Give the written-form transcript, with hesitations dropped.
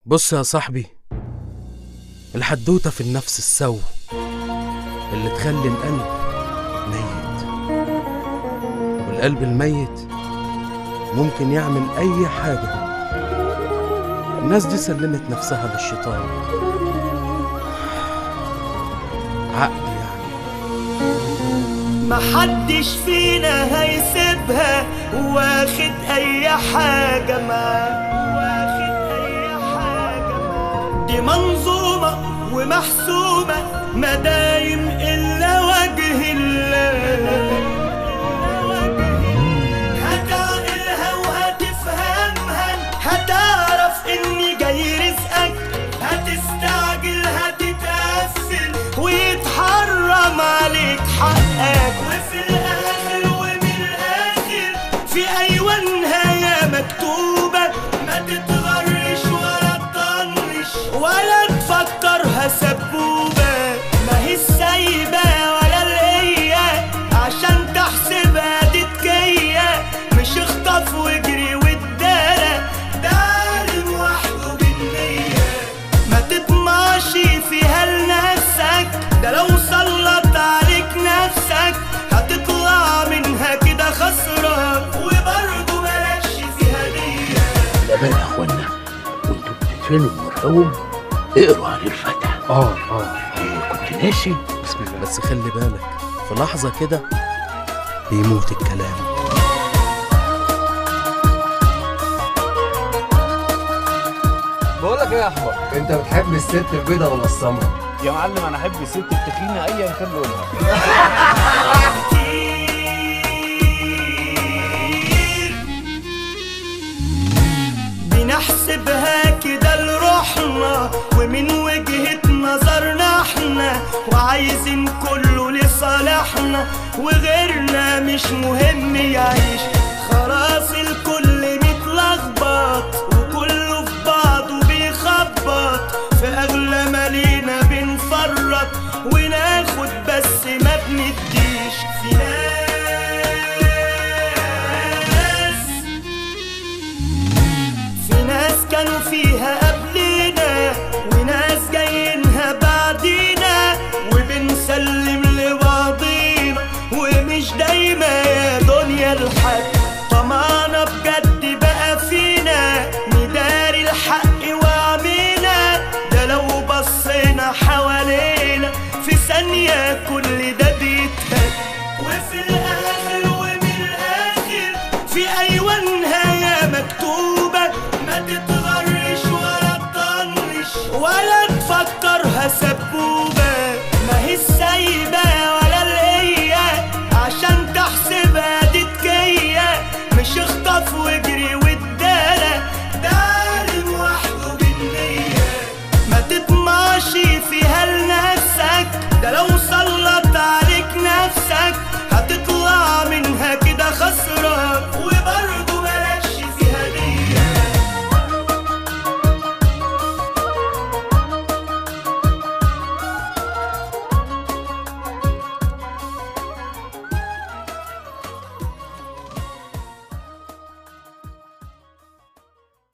بص يا صاحبي، الحدوتة في النفس السو اللي تخلي القلب ميت، والقلب الميت ممكن يعمل أي حاجة. الناس دي سلمت نفسها للشيطان، عقل يعني. محدش فينا هيسيبها واخد أي حاجة معاه، دي منظومة ومحسومة ما دايم إلا وجه الله. هتعقلها وهتفهمها، هتعرف إني جاي رزقك، هتستعجل هتتقفل ويتحرم عليك حقك. وفي الآخر ومن الآخر في أيوة نهاية مكتوبة، ما تتغرش ولا تطنش ولا تفكرها سبوبة. ما هي السايبة ولا القية عشان تحسبها دي تكية، مش اخطف واجري وادارة، ده عالم وحده بالنية. ما تطمعش فيها لنفسك، ده لو سلط عليك نفسك هتطلع منها كده خسران، وبرضه مالكش فيها دية. لا بقى يا اخوانا، وانتوا بتدفنوا المرحوم اقروا عليه الفاتحة. كنت ناسي. بسم الله. بس خلي بالك، في لحظة كده بيموت الكلام. بقولك ايه يا احمد، انت بتحب الست البيضة ولا السمرا؟ يا معلم انا احب الست التخينه ايا كان لونها. بنحسبها كده لروحنا ومن وجهة نظرنا احنا، وعايزين كله لصالحنا وغيرنا مش مهم يعيش. خلاص الكل متلخبط وكله في بعضه بيخبط، في اغلى مالينا بنفرط وناخد بس ما بنديش. في ناس كانوا فيها قبلنا وناس جايينها بعدينا، وبنسلم لبعضينا ومش دايما يا دنيا الحق. طمعنا بجد بقى فينا نداري الحق وعمينا، ده لو بصينا حوالينا في ثانية كل ده بيتهد. وفي الآخر ومن الآخر في أيوة نهاية مكتوبة، ما تتغرش ولا تطنش ولا تفكرها سبوبة.